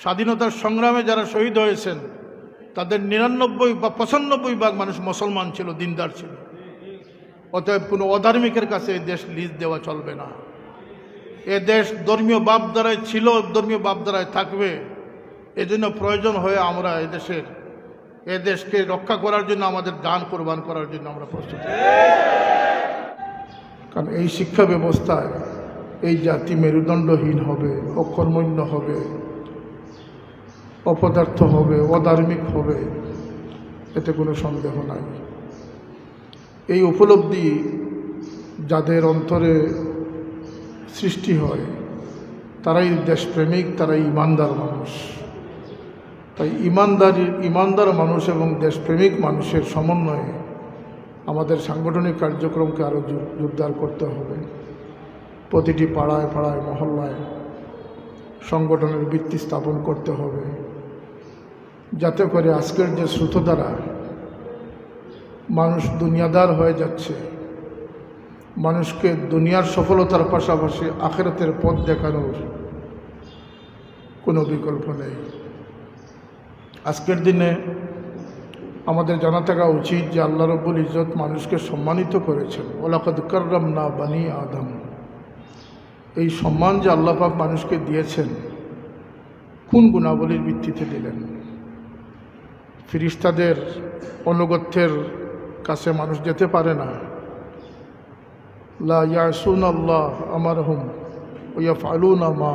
স্বাধীনতার সংগ্রামে যারা শহীদ হয়েছেন তাদের 99 বা 95 ভাগ মানুষ মুসলমান ছিল, দিনদার ছিল। অতএব কোনো অধার্মিকের কাছে এই দেশ লিজ দেওয়া চলবে না। এ দেশ ধর্মীয় ভাবধারায় ছিল, ধর্মীয় ভাবধারায় থাকবে। এজন্য প্রয়োজন হয়ে আমরা এ দেশকে রক্ষা করার জন্য আমাদের জান কোরবান করার জন্য আমরা প্রস্তুত। কারণ এই শিক্ষা ব্যবস্থায় এই জাতি মেরুদণ্ডহীন হবে, অকর্মণ্য হবে, অপদার্থ হবে, অধার্মিক হবে, এতে কোনো সন্দেহ নাই। এই উপলব্ধি যাদের অন্তরে সৃষ্টি হয় তারাই দেশপ্রেমিক, তারাই ইমানদার মানুষ। তাই ইমানদার মানুষ এবং দেশপ্রেমিক মানুষের সমন্বয়ে আমাদের সাংগঠনিক কার্যক্রমকে আরও জোরদার করতে হবে। প্রতিটি পাড়ায় পাড়ায় মহল্লায় সংগঠনের ভিত্তি স্থাপন করতে হবে, যাতে করে আজকের যে স্রোতধারা মানুষ দুনিয়াদার হয়ে যাচ্ছে, মানুষকে দুনিয়ার সফলতার পাশাপাশি আখিরাতের পথ দেখানোর কোনো বিকল্প নেই। আজকের দিনে আমাদের জানা থাকা উচিত যে আল্লাহ রাব্বুল ইজ্জত মানুষকে সম্মানিত করেছেন। ওয়ালাকাদ কাররামনা বানি আদম। এই সম্মান যে আল্লাহ পাক মানুষকে দিয়েছেন, কোন গুণাবলীর ভিত্তিতে দিলেন? ফেরেশতাদের অনুগত্যের কাছে মানুষ যেতে পারে না। লা ইয়াসুনাল্লাহ আমারহুম ওয়া ইয়াফআলুনা মা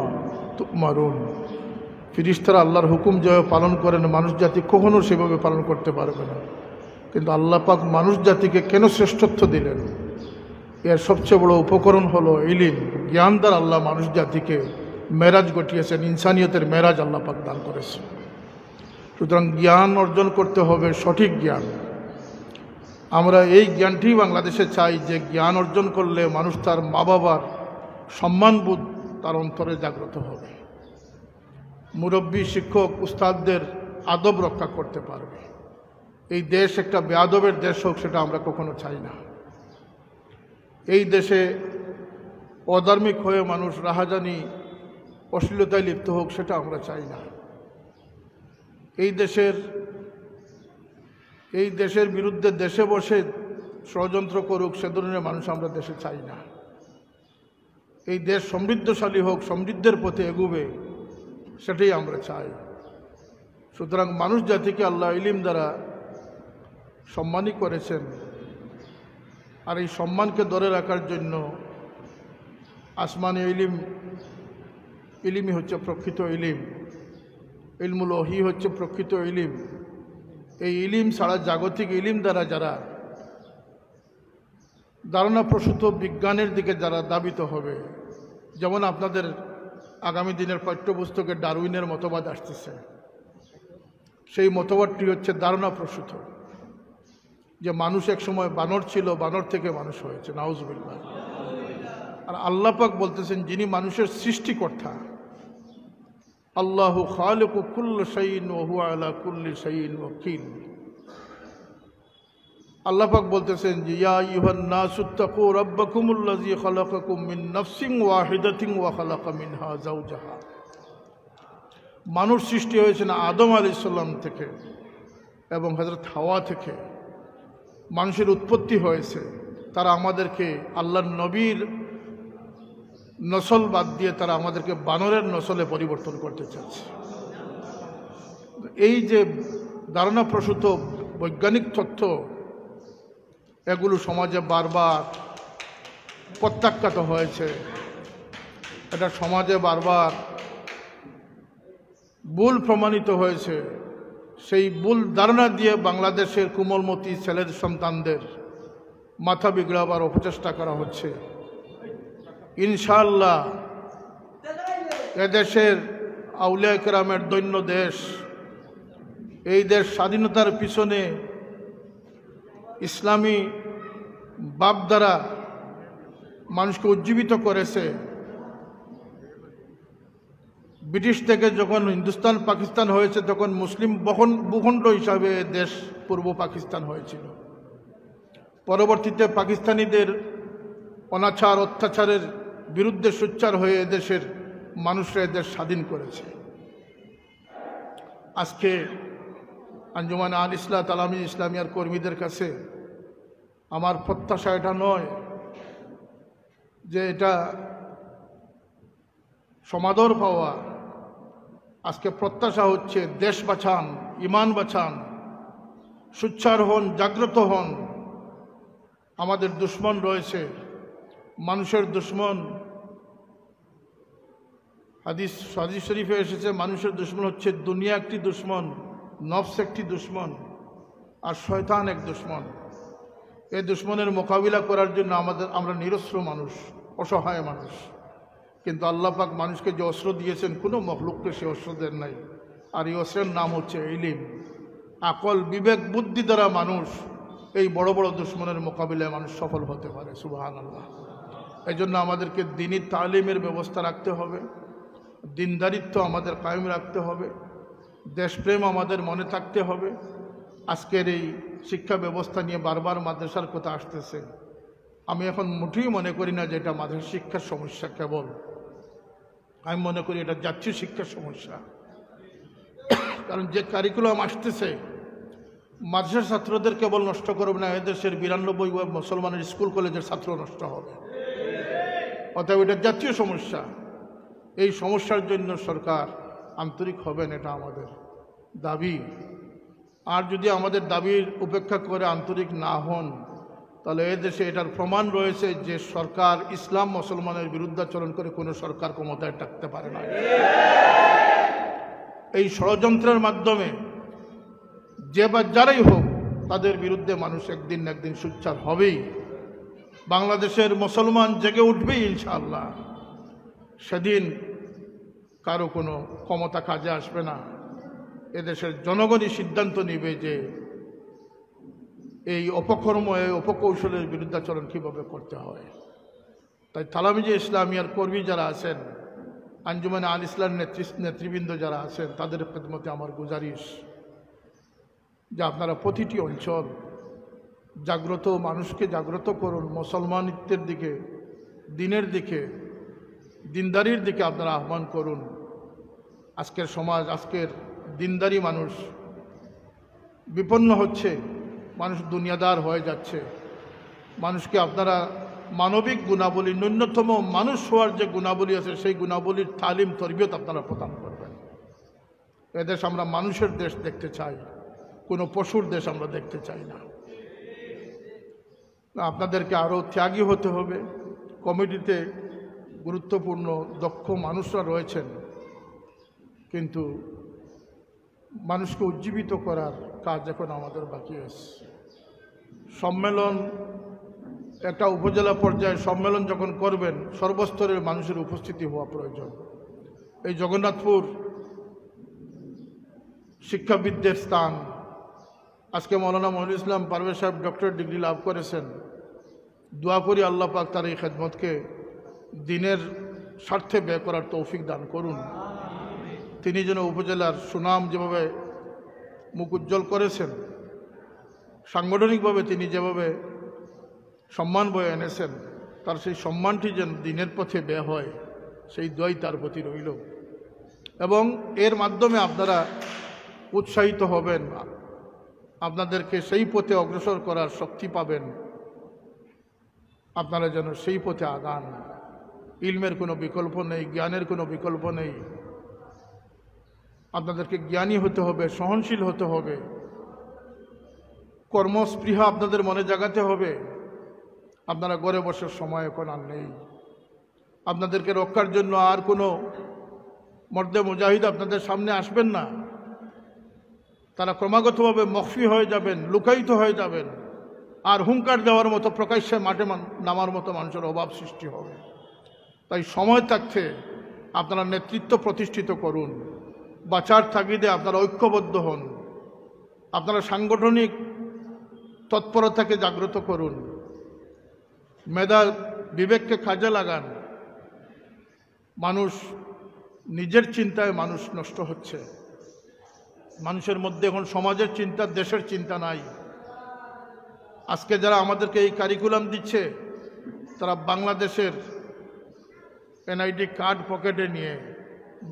তুমারুন। ফেরেশতারা আল্লাহর হুকুম যেভাবে পালন করেন মানুষ জাতি কখনো সেভাবে পালন করতে পারবে না। কিন্তু আল্লাহ পাক মানুষ জাতিকে কেন শ্রেষ্ঠত্ব দিলেন? এর সবচেয়ে বড় উপকরণ হলো ইলম, জ্ঞান দ্বারা আল্লাহ মানুষ জাতিকে মেরাজ ঘটিয়েছেন, ইনসানিয়তের মেরাজ আল্লাহ পাক দান করেছেন। সুতরাং জ্ঞান অর্জন করতে হবে, সঠিক জ্ঞান। আমরা এই জ্ঞানটি বাংলাদেশে চাই যে জ্ঞান অর্জন করলে মানুষ তার মা বাবার সম্মানবোধ তার অন্তরে জাগ্রত হবে, মুরব্বী শিক্ষক উস্তাদদের আদব রক্ষা করতে পারবে। এই দেশ একটা বেআদবের দেশ হোক, সেটা আমরা কখনো চাই না। এই দেশে অধার্মিক হয়ে মানুষ রাহাজানি অশ্লীলতায় লিপ্ত হোক, সেটা আমরা চাই না। এই দেশের বিরুদ্ধে দেশে বসে ষড়যন্ত্র করুক, সে ধরনের মানুষ আমরা দেশে চাই না। এই দেশ সমৃদ্ধশালী হোক, সমৃদ্ধের পথে এগুবে, সেটাই আমরা চাই। সুতরাং মানুষ জাতিকে আল্লাহ ইলম দ্বারা সম্মানী করেছেন, আর এই সম্মানকে ধরে রাখার জন্য আসমানি ইলিমই হচ্ছে প্রকৃত ইলিম, ইলমুল ওহী হচ্ছে প্রকৃত ইলিম। এই ইলিম ছাড়া জাগতিক ইলিম দ্বারা যারা ধারণাপ্রসূত বিজ্ঞানের দিকে যারা ধাবিত হবে, যেমন আপনাদের আগামী দিনের পাঠ্যপুস্তকে ডারউইনের মতবাদ আসতেছে, সেই মতবাদটি হচ্ছে ধারণাপ্রসূত যে মানুষ এক সময় বানর ছিল, বানর থেকে মানুষ হয়েছে, নাউজুবিল্লাহ। আর আল্লাহ পাক বলতেছেন যিনি মানুষের সৃষ্টিকর্তা, আল্লাহু খালিকু কুল্লি শাইইন ওয়া হুয়া আলা কুল্লি শাইইন ওয়াকিল। আল্লাহ পাক বলতেছেন যে ইয়া আইয়ুহান নাসুত্তাকু রাব্বাকুমুল্লাযী খালাকাকুম মিন নাফসিন ওয়াহিদাতিন ওয়া খালাকা মিনহা যাওজাহা। মানুষ সৃষ্টি হয়েছেন আদম আলাইহিস সালাম থেকে এবং হযরত হাওয়া থেকে। মানুষের উৎপত্তি হয়েছে, তারা আমাদেরকে আল্লাহর নবীর নসল বাদ দিয়ে তারা আমাদেরকে বানরের নসলে পরিবর্তন করতে চাচ্ছে। এই যে ধারণাপ্রসূত বৈজ্ঞানিক তথ্য, এগুলো সমাজে বারবার প্রত্যাখ্যাত হয়েছে। এটা সমাজে বারবার ভুল প্রমাণিত হয়েছে। সেই ভুল ধারণা দিয়ে বাংলাদেশের কোমলমতি ছেলের সন্তানদের মাথা বিগড়াবার অপচেষ্টা করা হচ্ছে। ইনশাআল্লাহ এদেশের আউলিয়া কেরামের দৈন্য দেশ, এই দেশ স্বাধীনতার পিছনে ইসলামী ভাবধারা মানুষকে উজ্জীবিত করেছে। ব্রিটিশ থেকে যখন হিন্দুস্তান পাকিস্তান হয়েছে, তখন মুসলিম ভূখণ্ড হিসাবে দেশ পূর্ব পাকিস্তান হয়েছিল। পরবর্তীতে পাকিস্তানিদের অনাচার অত্যাচারের বিরুদ্ধে সোচ্চার হয়ে এদেশের মানুষরা এদেশ স্বাধীন করেছে। আজকে আঞ্জুমান আল ইসলাহ তালামি ইসলামিয়ার কর্মীদের কাছে আমার প্রত্যাশা এটা নয় যে এটা সমাদর পাওয়া। আজকে প্রত্যাশা হচ্ছে দেশ বাঁচান, ইমান বাঁচান, সোচ্চার হন, জাগ্রত হন। আমাদের দুশ্মন রয়েছে, মানুষের দুশ্মন। হাদিস শরীফে এসেছে মানুষের দুশ্মন হচ্ছে দুনিয়া একটি দুশ্মন, নফস একটি দুশ্মন, আর শয়তান এক দুশ্মন। এই দুশ্মনের মোকাবিলা করার জন্য আমরা নিরস্ত্র মানুষ, অসহায় মানুষ। কিন্তু আল্লাহ পাক মানুষকে যে অস্ত্র দিয়েছেন কোনো মখলুককে সে অস্ত্র দেন নাই। আর এই অস্ত্রের নাম হচ্ছে ইলম, আকল, বিবেক, বুদ্ধি দ্বারা মানুষ এই বড় বড় দুশ্মনের মোকাবিলায় মানুষ সফল হতে পারে। সুবহানাল্লাহ। এই জন্য আমাদেরকে দ্বীনি তালিমের ব্যবস্থা রাখতে হবে, দিনদারিত্ব আমাদের কায়েম রাখতে হবে, দেশপ্রেম আমাদের মনে থাকতে হবে। আজকের এই শিক্ষা ব্যবস্থা নিয়ে বারবার মাদ্রাসার কথা আসতেছে। আমি এখন মোটেই মনে করি না যে এটা মাদ্রাসা শিক্ষার সমস্যা কেবল, আমি মনে করি এটা জাতীয় শিক্ষার সমস্যা। কারণ যে কারিকুলাম আসতেছে মাদ্রাসার ছাত্রদের কেবল নষ্ট করবে না, এদেশের 92 মুসলমানের স্কুল কলেজের ছাত্র নষ্ট হবে। অতএব এটা জাতীয় সমস্যা। এই সমস্যার জন্য সরকার আন্তরিক হবেন, এটা আমাদের দাবি। আর যদি আমাদের দাবির উপেক্ষা করে আন্তরিক না হন, তাহলে এদেশে এটার প্রমাণ রয়েছে যে সরকার ইসলাম মুসলমানের বিরুদ্ধাচরণ করে কোনো সরকার ক্ষমতায় থাকতে পারে না। এই ষড়যন্ত্রের মাধ্যমে যে বা যারাই হোক তাদের বিরুদ্ধে মানুষ একদিন না একদিন সোচ্চার হবেই। বাংলাদেশের মুসলমান জেগে উঠবেই ইনশাআল্লাহ। সেদিন কারো কোনো ক্ষমতা কাজে আসবে না। এদেশের জনগণই সিদ্ধান্ত নেবে যে এই অপকর্ম, এই অপকৌশলের বিরুদ্ধাচরণ কীভাবে করতে হয়। তাই তালামিজে ইসলামিয়ার কর্মী যারা আছেন, আঞ্জুমানে আল ইসলাম নেতৃবৃন্দ যারা আছেন, তাদের খেদমতে আমার গুজারিশ যে আপনারা প্রতিটি অঞ্চল জাগ্রত মানুষকে জাগ্রত করুন, মুসলমানিত্বের দিকে, দিনের দিকে, দিনদারির দিকে আপনারা আহ্বান করুন। আজকের সমাজ, আজকের দিনদারি মানুষ বিপন্ন হচ্ছে, মানুষ দুনিয়াদার হয়ে যাচ্ছে। মানুষকে আপনারা মানবিক গুণাবলী, ন্যূনতম মানুষ হওয়ার যে গুণাবলী আছে সেই গুণাবলীর তালিম, তরবিয়ত আপনারা প্রদান করবেন। এদেশ আমরা মানুষের দেশ দেখতে চাই, কোনো পশুর দেশ আমরা দেখতে চাই না। আপনাদেরকে আরও ত্যাগী হতে হবে। কমিটিতে গুরুত্বপূর্ণ দক্ষ মানুষরা রয়েছেন, কিন্তু মানুষকে উজ্জীবিত করার কাজ এখন আমাদের বাকি আছে। সম্মেলন, একটা উপজেলা পর্যায়ে সম্মেলন যখন করবেন, সর্বস্তরের মানুষের উপস্থিতি হওয়া প্রয়োজন। এই জগন্নাথপুর শিক্ষাবিদদের স্থান। আজকে মৌলানা মহিউল ইসলাম পারভেজ সাহেব ডক্টরেট ডিগ্রি লাভ করেছেন। দোয়া করি আল্লাহ পাক তার এই খেদমতকে দিনের স্বার্থে ব্যয় করার তৌফিক দান করুন। তিনি যেন উপজেলার সুনাম যেভাবে মুখ উজ্জ্বল করেছেন, সাংগঠনিকভাবে তিনি যেভাবে সম্মান বয়ে এনেছেন, তার সেই সম্মানটি যেন দিনের পথে ব্যয় হয়, সেই দোয়াই তার প্রতি রইল। এবং এর মাধ্যমে আপনারা উৎসাহিত হবেন, আপনাদেরকে সেই পথে অগ্রসর করার শক্তি পাবেন। আপনারা যেন সেই পথে আগান। ইলমের কোনো বিকল্প নেই, জ্ঞানের কোনো বিকল্প নেই। আপনাদেরকে জ্ঞানী হতে হবে, সহনশীল হতে হবে, কর্মস্পৃহা আপনাদের মনে জাগাতে হবে। আপনারা ঘরে বসার সময় এখন আর নেই। আপনাদেরকে রক্ষার জন্য আর কোনো মর্দে মুজাহিদ আপনাদের সামনে আসবেন না। তারা ক্রমাগতভাবে মখফি হয়ে যাবেন, লুকায়িত হয়ে যাবেন, আর হুঙ্কার দেওয়ার মতো, প্রকাশ্যে মাঠে নামার মতো মানুষের অভাব সৃষ্টি হবে। তাই সময় থাকতে আপনারা নেতৃত্ব প্রতিষ্ঠিত করুন। বাঁচার তাগিদে আপনারা ঐক্যবদ্ধ হন। আপনারা সাংগঠনিক তৎপরতাকে জাগ্রত করুন। মেধা বিবেককে কাজে লাগান। মানুষ নিজের চিন্তায় মানুষ নষ্ট হচ্ছে। মানুষের মধ্যে এখন সমাজের চিন্তা, দেশের চিন্তা নাই। আজকে যারা আমাদেরকে এই কারিকুলাম দিচ্ছে, তারা বাংলাদেশের এনআইডি কার্ড পকেটে নিয়ে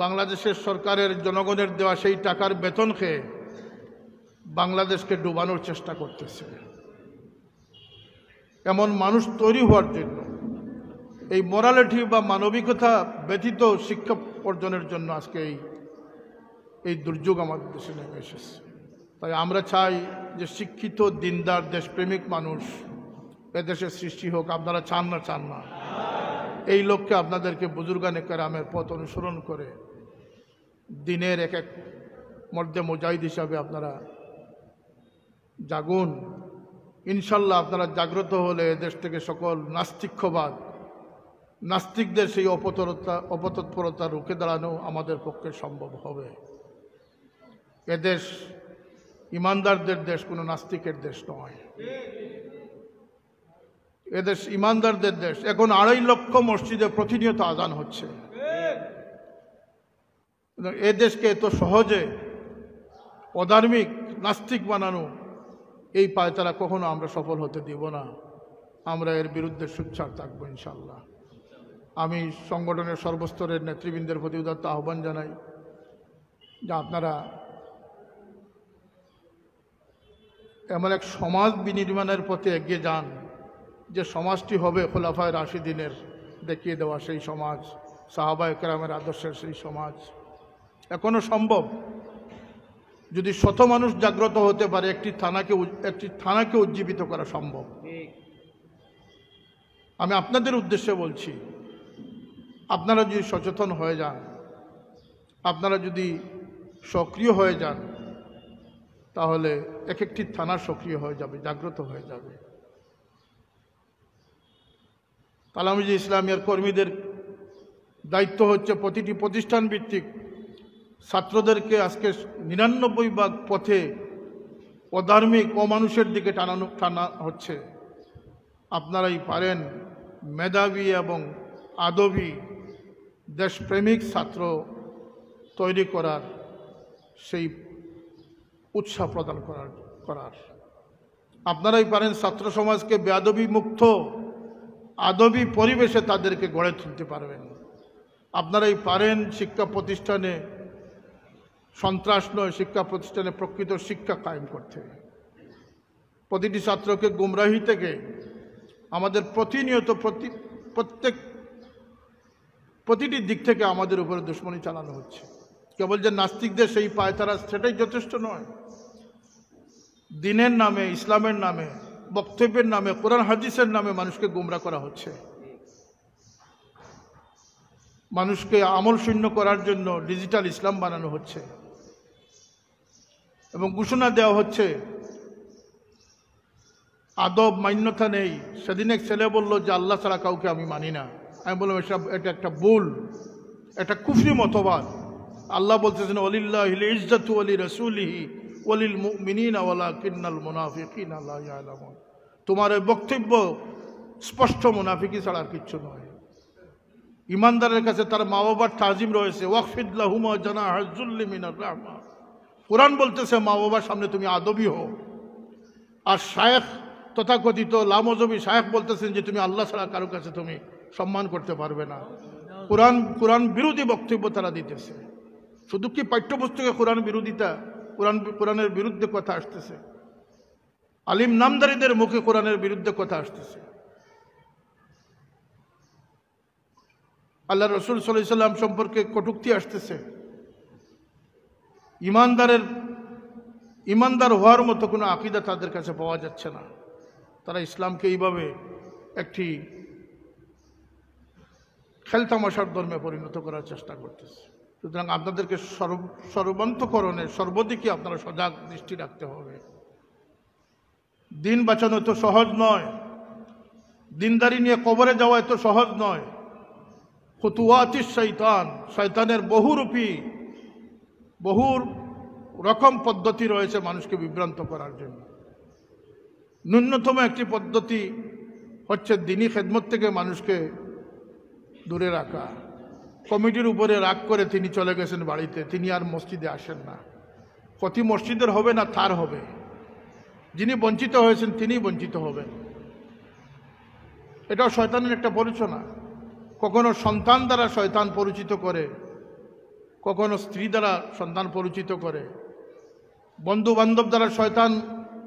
বাংলাদেশের সরকারের জনগণের দেওয়া সেই টাকার বেতন খেয়ে বাংলাদেশকে ডুবানোর চেষ্টা করতেছে। এমন মানুষ তৈরি হওয়ার জন্য, এই মোরালিটি বা মানবিকতা ব্যতীত শিক্ষা অর্জনের জন্য আজকে এই দুর্যোগ আমাদের দেশে নেমে এসেছে। তাই আমরা চাই যে শিক্ষিত, দিনদার, দেশপ্রেমিক মানুষ এদেশে সৃষ্টি হোক। আপনারা চান না? এই লক্ষ্যে আপনাদেরকে বুজুর্গানে কেরামের পথ অনুসরণ করে দিনের এক এক মর্দে মুজাহিদ হিসাবে আপনারা জাগুন। ইনশাল্লাহ আপনারা জাগ্রত হলে এদেশ থেকে সকল নাস্তিক্যবাদ, নাস্তিকদের সেই অপতৎপরতা রুখে দাঁড়ানো আমাদের পক্ষে সম্ভব হবে। এদেশ ইমানদারদের দেশ, কোনো নাস্তিকের দেশ নয়। এদেশ ইমানদারদের দেশ। এখন 2.5 লক্ষ মসজিদে প্রতিনিয়ত আজান হচ্ছে। এ দেশকে এত সহজে অধার্মিক, নাস্তিক বানানো, এই পায়তারা কখনো আমরা সফল হতে দিব না। আমরা এর বিরুদ্ধে সোচ্চার থাকবো ইনশাল্লাহ। আমি সংগঠনের সর্বস্তরের নেতৃবৃন্দের প্রতি উদাত্ত আহ্বান জানাই যে আপনারা এমন এক সমাজ বিনির্মাণের পথে এগিয়ে যান যে সমাজটি হবে খোলাফায়ে রাশিদিনের দেখিয়ে দেওয়া সেই সমাজ, সাহাবায়ে কেরামের আদর্শের সেই সমাজ। এখনো সম্ভব। যদি শত মানুষ জাগ্রত হতে পারে, একটি থানাকে উজ্জীবিত করা সম্ভব। আমি আপনাদের উদ্দেশ্যে বলছি, আপনারা যদি সচেতন হয়ে যান, আপনারা যদি সক্রিয় হয়ে যান, তাহলে এক একটি থানা সক্রিয় হয়ে যাবে, জাগ্রত হয়ে যাবে। তালামিজি ইসলামিয়ার কর্মীদের দায়িত্ব হচ্ছে প্রতিটি প্রতিষ্ঠান ভিত্তিক ছাত্রদেরকে আজকে 99 পথে অধার্মিক, অমানুষের দিকে টানা হচ্ছে। আপনারাই পারেন মেধাবী এবং আদবী, দেশপ্রেমিক ছাত্র তৈরি করার, সেই উৎসাহ প্রদান করার। আপনারাই পারেন ছাত্র সমাজকে বেয়াদবি মুক্ত, আদবী পরিবেশে তাদেরকে গড়ে তুলতে পারবেন। আপনারাই পারেন শিক্ষা প্রতিষ্ঠানে সন্ত্রাস নয়, শিক্ষা প্রতিষ্ঠানে প্রকৃত শিক্ষা কায়েম করতে। প্রতিটি ছাত্রকে গুমরাহি থেকে আমাদের প্রতিনিয়ত প্রতিটি দিক থেকে আমাদের উপরে দুশ্মনী চালানো হচ্ছে। কেবল যে নাস্তিকদের সেই পায়তারা, সেটাই যথেষ্ট নয়। দিনের নামে, ইসলামের নামে, বক্তব্যের নামে, কোরআন হাদিসের নামে মানুষকে গুমরা করা হচ্ছে। মানুষকে আমল শূন্য করার জন্য ডিজিটাল ইসলাম বানানো হচ্ছে এবং ঘোষণা দেওয়া হচ্ছে আদব মান্যতা নেই। সেদিন এক ছেলে বলল যে আল্লাহ ছাড়া কাউকে আমি মানি না। আমি বললাম এটা একটা ভুল, এটা কুফরি মতবাদ। আল্লাহ বলতেছেন ওয়ালিল্লাহিল ইজ্জাতু ওয়ালি রাসূলিহি ওয়ালিল মুমিনিনা ওয়ালাকিন্নাল মুনাফিকিনা লা ইয়ালামুন। তোমার এই বক্তব্য স্পষ্ট মুনাফিকি ছাড়া আর কিচ্ছু নয়। ইমানদারের কাছে তার মা বাবার তাজিম রয়েছে। ওয়াকফিদ লাহুমা জানাহাজ যুল্লি মিনার রাহমা। কোরআন বলতেছে মা বাবার সামনে তুমি আদবী হও। আর শায়েখ, তথাকথিত লামজবি শায়েখ বলতেছেন যে তুমি আল্লাহ ছাড়া কারো কাছে তুমি সম্মান করতে পারবে না। কোরআন বিরোধী বক্তব্য তারা দিতেছে। শুধু কি পাঠ্যপুস্তকে কোরআন বিরোধিতা, কোরআনের বিরুদ্ধে কথা আসতেছে, আলিম নামদারিদের মুখে কোরআনের বিরুদ্ধে কথা আসতেছে। আল্লাহ রসুল সাল্লাল্লাহু আলাইহি সাল্লাম সম্পর্কে কটূক্তি আসতেছে। ইমানদার হওয়ার মতো কোনো আকীদা তাদের কাছে পাওয়া যাচ্ছে না। তারা ইসলামকে এইভাবে একটি খেলতামাশার ধর্মে পরিণত করার চেষ্টা করতেছে। সুতরাং আপনাদেরকে সর্বান্তকরণে, সর্বদিকে আপনারা সজাগ দৃষ্টি রাখতে হবে। দিন বাঁচানো এত সহজ নয়, দিনদারি নিয়ে কবরে যাওয়া এত সহজ নয়। খুতুওয়াতিশ শয়তান, শয়তানের বহুরূপী, বহু রকম পদ্ধতি রয়েছে মানুষকে বিভ্রান্ত করার জন্য। ন্যূনতম একটি পদ্ধতি হচ্ছে দিনী খেদমত থেকে মানুষকে দূরে রাখা। কমিটির উপরে রাগ করে তিনি চলে গেছেন বাড়িতে, তিনি আর মসজিদে আসেন না। ক্ষতি মসজিদের হবে না, তার হবে। যিনি বঞ্চিত হয়েছেন তিনিই বঞ্চিত হবেন। এটাও শয়তানের একটা পরিচয়। কখনো সন্তান দ্বারা শয়তান পরিচিত করে কখনো স্ত্রী দ্বারা সন্তান পরিচিত করে, বন্ধু বান্ধব দ্বারা শয়তান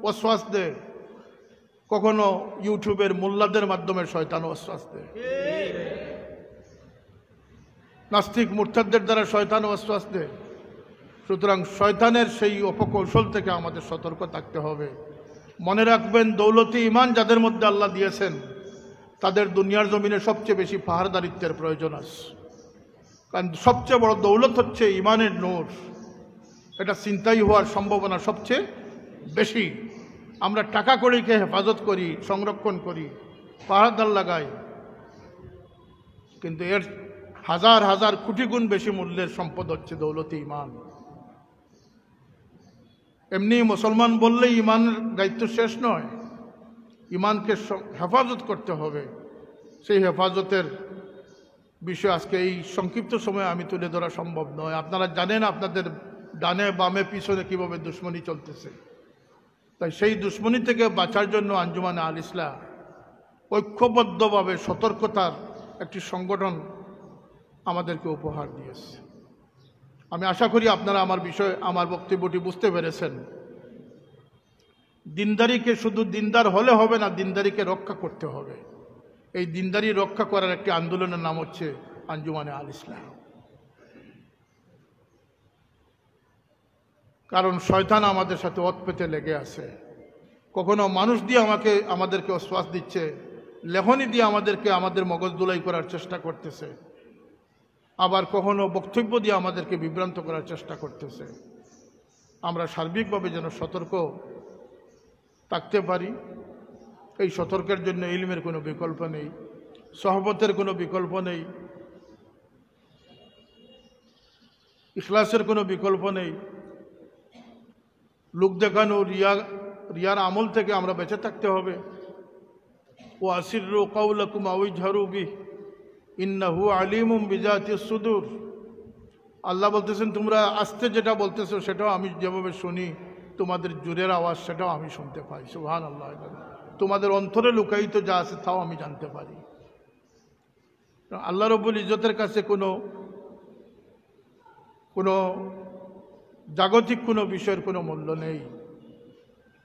ওয়াসওয়াস দেয়, কখনো ইউটিউবের মোল্লাদের মাধ্যমে শয়তান ওয়াসওয়াস দেয়, নাস্তিক মুরতাদদের দ্বারা শয়তান ওয়াসওয়াস দেয়। সুতরাং শয়তানের সেই অপকৌশল থেকে আমাদের সতর্ক থাকতে হবে। মনে রাখবেন, দৌলতে ইমান যাদের মধ্যে আল্লাহ দিয়েছেন তাদের দুনিয়ার জমিনে সবচেয়ে বেশি পাহাড়দারিত্বের প্রয়োজন আছে। কারণ সবচেয়ে বড় দৌলত হচ্ছে ইমানের নূর। এটা চিন্তাই হওয়ার সম্ভাবনা সবচেয়ে বেশি। আমরা টাকা কড়িকে হেফাজত করি, সংরক্ষণ করি, পাহাড়দার লাগাই, কিন্তু এর হাজার হাজার কোটি গুণ বেশি মূল্যের সম্পদ হচ্ছে দৌলতে ইমান। এমনি মুসলমান বললেই ইমানের দায়িত্ব শেষ নয়, ইমানকে হেফাজত করতে হবে। সেই হেফাজতের বিষয় আজকে এই সংক্ষিপ্ত সময়ে আমি তুলে ধরা সম্ভব নয়। আপনারা জানেন আপনাদের ডানে বামে পিছনে কিভাবে দুশ্মনী চলতেছে। তাই সেই দুশ্মনী থেকে বাঁচার জন্য আঞ্জুমানে আল ইসলাহ ঐক্যবদ্ধভাবে সতর্কতার একটি সংগঠন আমাদেরকে উপহার দিয়েছে। আমি আশা করি আপনারা আমার বক্তব্যটি বুঝতে পেরেছেন। দিনদারিকে শুধু দিনদার হলে হবে না, দিনদারিকে রক্ষা করতে হবে। এই দিনদারি রক্ষা করার একটি আন্দোলনের নাম হচ্ছে আঞ্জুমানে আল ইসলাহ। কারণ শয়তান আমাদের সাথে ওত পেতে লেগে আছে। কখনো মানুষ দিয়ে আমাদেরকে অশ্বাস দিচ্ছে, লেখনী দিয়ে আমাদের মগজ ধুলাই করার চেষ্টা করতেছে, আবার কখনো বক্তব্য দিয়ে আমাদেরকে বিভ্রান্ত করার চেষ্টা করতেছে। আমরা সার্বিকভাবে যেন সতর্ক থাকতে পারি। এই সতর্কের জন্য ইলমের কোনো বিকল্প নেই, সহবতের কোনো বিকল্প নেই, ইখলাসের কোনো বিকল্প নেই। লোক দেখানো রিয়ার আমল থেকে আমরা বেঁচে থাকতে হবে। ও আসিরু কাউলাকুম আও ইজহারু বিহি ইন্নাহু আলিমুম বিজাতিস সুদূর। আল্লাহ বলতেছেন, তোমরা আস্তে যেটা বলতেছো সেটাও আমি যেভাবে শুনি, তোমাদের জোরের আওয়াজ সেটাও আমি শুনতে পাই। সুবহানাল্লাহ। তোমাদের অন্তরে লুকায়িত যা আছে তাও আমি জানতে পারি। আল্লাহ রব্বুল ইজ্জতের কাছে কোনো জাগতিক কোনো বিষয়ের কোনো মূল্য নেই।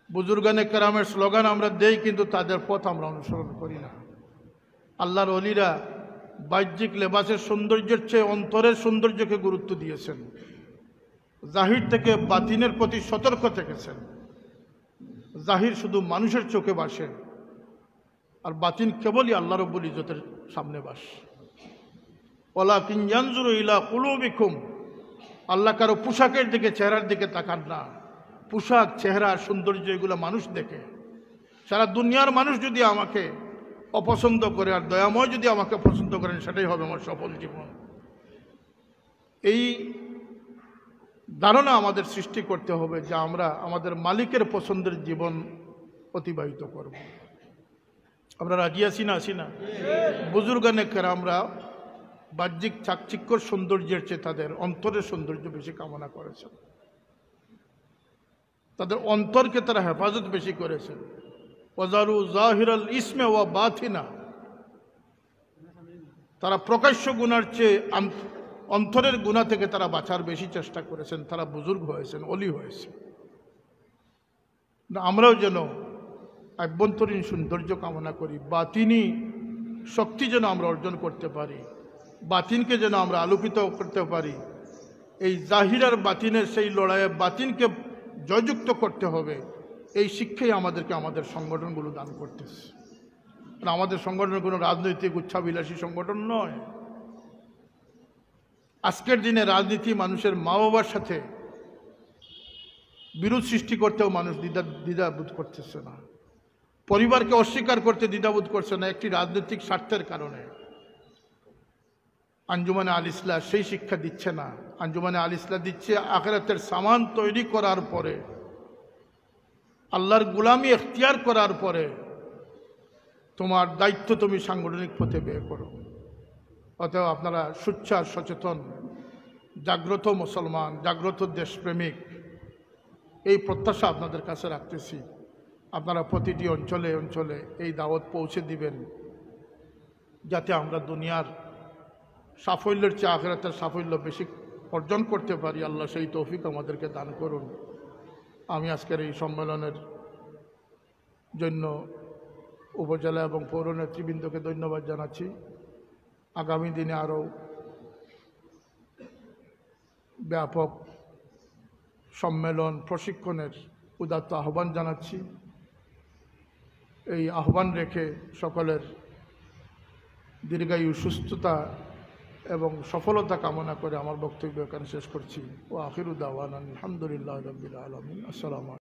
বুজুর্গানে কেরামের স্লোগান আমরা দেই, কিন্তু তাদের পথ আমরা অনুসরণ করি না। আল্লাহর ওলিরা বাহ্যিক লেবাসের সৌন্দর্যের চেয়ে অন্তরের সৌন্দর্যকে গুরুত্ব দিয়েছেন, জাহির থেকে বাতিনের প্রতি সতর্ক থেকেছেন। জাহির শুধু মানুষের চোখে বাসে, আর বাতিন কেবলই আল্লাহ রব্বুল ইজ্জতের সামনে বাস। ওয়ালাকিন ইয়ানজুরু ইলা কুলুবিকুম। আল্লাহ কারো পোশাকের দিকে, চেহারার দিকে তাকান না। পোশাক, চেহারা, সৌন্দর্য এগুলো মানুষ দেখে। সারা দুনিয়ার মানুষ যদি আমাকে অপছন্দ করে আর দয়াময় যদি আমাকে পছন্দ করেন, সেটাই হবে আমার সফল জীবন। এই ধারণা আমাদের সৃষ্টি করতে হবে যে আমরা আমাদের মালিকের পছন্দের জীবন অতিবাহিত করব। আমরা রাজি আছি না? বুজুর্গানে কেরামরা বাহ্যিক চাকচিক্যর সৌন্দর্যের চেয়ে তাদের অন্তরের সৌন্দর্য বেশি কামনা করেছেন। তাদের অন্তরকে তারা হেফাজত বেশি করেছেন। ওয়াজারু জাহিরাল ইসমে ওয়া বাতিনা। তারা প্রকাশ্য গুনার চেয়ে অন্তরের গুনাহ থেকে তারা বাঁচার বেশি চেষ্টা করেছেন। তারা বুজুর্গ হয়েছেন, অলি হয়েছে। আমরাও যেন আভ্যন্তরীণ সৌন্দর্য কামনা করি, বাতিনি শক্তি যেন আমরা অর্জন করতে পারি, বাতিনকে যেন আমরা আলোকিত করতে পারি। এই জাহির আর বাতিনের সেই লড়াইয়ে বাতিনকে জয়যুক্ত করতে হবে। এই শিক্ষাই আমাদেরকে আমাদের সংগঠনগুলো দান করতেছে। আমাদের সংগঠন কোনো রাজনৈতিক উচ্চাবিলাসী সংগঠন নয়। আজকের দিনে রাজনীতি মানুষের মা বাবার সাথে বিরোধ সৃষ্টি করতেও মানুষ দ্বিধাবোধ করতেছে না। পরিবারকে অস্বীকার করতে দ্বিধাবোধ করছে না, একটি রাজনৈতিক স্বার্থের কারণে। আঞ্জুমানে আল ইসলাহ সেই শিক্ষা দিচ্ছে না। আঞ্জুমানে আল ইসলাহ দিচ্ছে আখিরাতের সামান তৈরি করার পরে, আল্লাহর গোলামি এখতিয়ার করার পরে তোমার দায়িত্ব তুমি সাংগঠনিক পথে ব্যয় করো। অতএব আপনারা সুচ্চার, সচেতন, জাগ্রত মুসলমান, জাগ্রত দেশপ্রেমিক, এই প্রত্যাশা আপনাদের কাছে রাখতেছি। আপনারা প্রতিটি অঞ্চলে অঞ্চলে এই দাওয়াত পৌঁছে দিবেন, যাতে আমরা দুনিয়ার সাফল্যের চেয়ে আখিরাতের সাফল্য বেশি অর্জন করতে পারি, আল্লাহ সেই তৌফিক আমাদেরকে দান করুন। আমি আজকের এই সম্মেলনের জন্য উপজেলা এবং পৌর নেতৃবৃন্দকে ধন্যবাদ জানাচ্ছি। আগামী দিনে আরও ব্যাপক সম্মেলন প্রশিক্ষণের উদাত্ত আহ্বান জানাচ্ছি। এই আহ্বান রেখে সকলের দীর্ঘায়ু, সুস্থতা এবং সফলতা কামনা করে আমার বক্তব্য এখানে শেষ করছি। ও আখিরু দাওয়ানা আলহামদুলিল্লাহ রাব্বিল আলামিন। আসসালামু আলাইকুম।